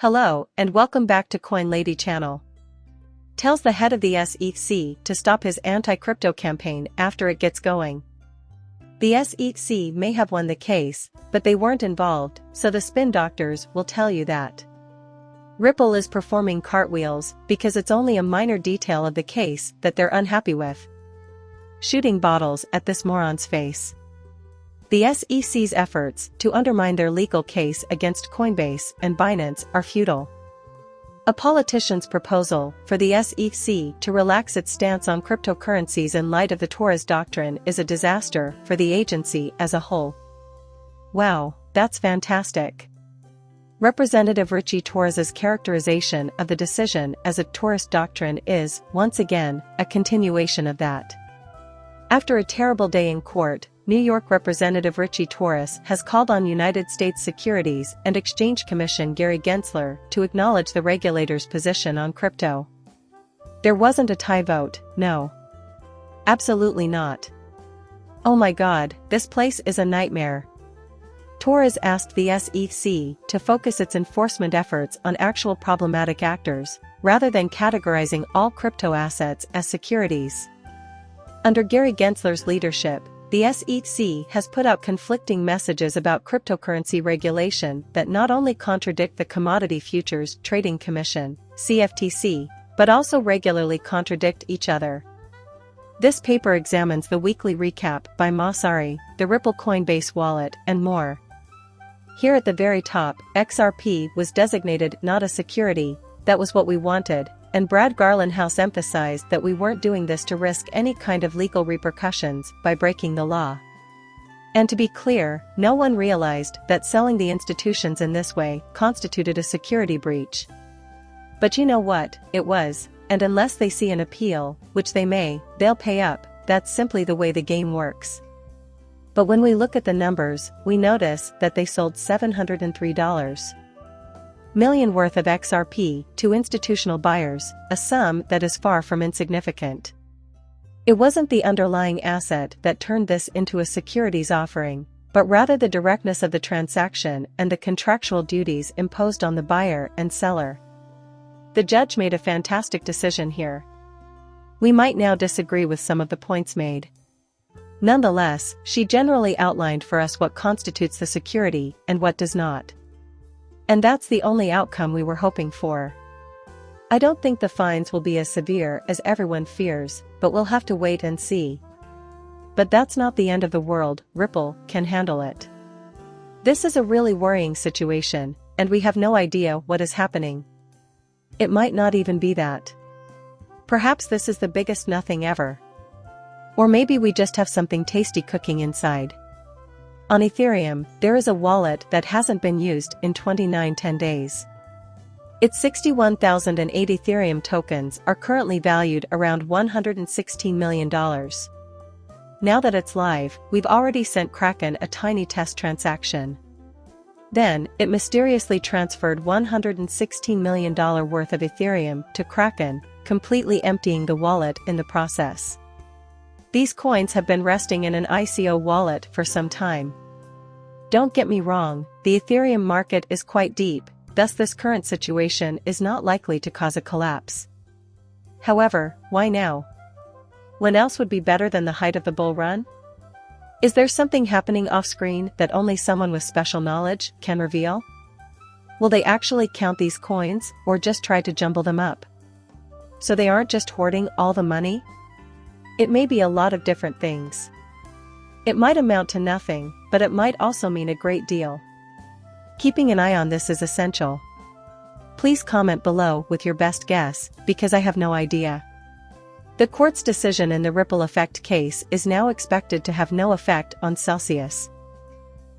Hello, and welcome back to Coin Lady channel. Tells the head of the SEC to stop his anti-crypto campaign after it gets going. The SEC may have won the case, but they weren't involved, so the spin doctors will tell you that. Ripple is performing cartwheels because it's only a minor detail of the case that they're unhappy with. Shooting bottles at this moron's face. The SEC's efforts to undermine their legal case against Coinbase and Binance are futile. A politician's proposal for the SEC to relax its stance on cryptocurrencies in light of the Torres Doctrine is a disaster for the agency as a whole. Wow, that's fantastic. Representative Richie Torres's characterization of the decision as a Torres Doctrine is, once again, a continuation of that. After a terrible day in court, New York Representative Richie Torres has called on United States Securities and Exchange Commission Gary Gensler to acknowledge the regulator's position on crypto. There wasn't a tie vote, no. Absolutely not. Oh my God, this place is a nightmare. Torres asked the SEC to focus its enforcement efforts on actual problematic actors, rather than categorizing all crypto assets as securities. Under Gary Gensler's leadership, the SEC has put out conflicting messages about cryptocurrency regulation that not only contradict the Commodity Futures Trading Commission, CFTC, but also regularly contradict each other. This paper examines the weekly recap by Masari, the Ripple Coinbase wallet, and more. Here at the very top, XRP was designated not a security. That was what we wanted, and Brad Garlinghouse emphasized that we weren't doing this to risk any kind of legal repercussions by breaking the law. And to be clear, no one realized that selling the institutions in this way constituted a security breach. But you know what, it was, and unless they see an appeal, which they may, they'll pay up. That's simply the way the game works. But when we look at the numbers, we notice that they sold $703 million worth of XRP to institutional buyers, a sum that is far from insignificant. It wasn't the underlying asset that turned this into a securities offering, but rather the directness of the transaction and the contractual duties imposed on the buyer and seller. The judge made a fantastic decision here. We might now disagree with some of the points made. Nonetheless, she generally outlined for us what constitutes the security and what does not. And that's the only outcome we were hoping for. I don't think the fines will be as severe as everyone fears, but we'll have to wait and see. But that's not the end of the world. Ripple can handle it. This is a really worrying situation, and we have no idea what is happening. It might not even be that. Perhaps this is the biggest nothing ever. Or maybe we just have something tasty cooking inside. On Ethereum, there is a wallet that hasn't been used in 10 days. Its 61,008 Ethereum tokens are currently valued around $116 million. Now that it's live, we've already sent Kraken a tiny test transaction. Then, it mysteriously transferred $116 million worth of Ethereum to Kraken, completely emptying the wallet in the process. These coins have been resting in an ICO wallet for some time. Don't get me wrong, the Ethereum market is quite deep, thus this current situation is not likely to cause a collapse. However, why now? When else would be better than the height of the bull run? Is there something happening off-screen that only someone with special knowledge can reveal? Will they actually count these coins, or just try to jumble them up? So they aren't just hoarding all the money? It may be a lot of different things. It might amount to nothing, but it might also mean a great deal. Keeping an eye on this is essential. Please comment below with your best guess, because I have no idea. The court's decision in the Ripple effect case is now expected to have no effect on Celsius.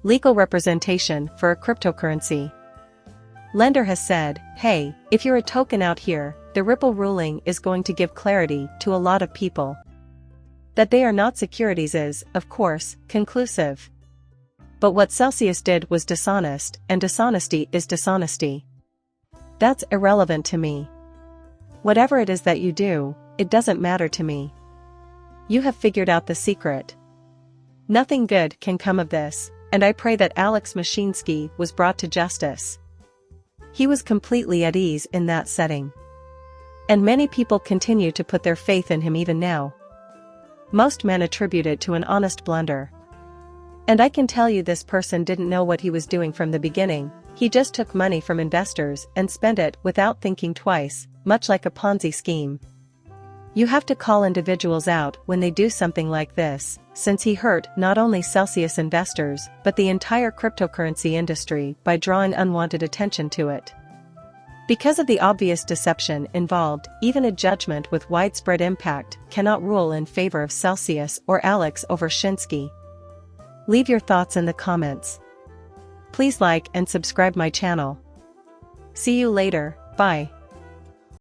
Legal representation for a cryptocurrency. Lender has said, hey, if you're a token out here, the Ripple ruling is going to give clarity to a lot of people. That they are not securities is, of course, conclusive. But what Celsius did was dishonest, and dishonesty is dishonesty. That's irrelevant to me. Whatever it is that you do, it doesn't matter to me. You have figured out the secret. Nothing good can come of this, and I pray that Alex Mashinsky was brought to justice. He was completely at ease in that setting. And many people continue to put their faith in him even now. Most men attribute it to an honest blunder. And I can tell you this person didn't know what he was doing from the beginning. He just took money from investors and spent it without thinking twice, much like a Ponzi scheme. You have to call individuals out when they do something like this, since he hurt not only Celsius investors but the entire cryptocurrency industry by drawing unwanted attention to it. Because of the obvious deception involved, even a judgment with widespread impact cannot rule in favor of Celsius or Alex over Shinsky. Leave your thoughts in the comments. Please like and subscribe my channel. See you later, bye.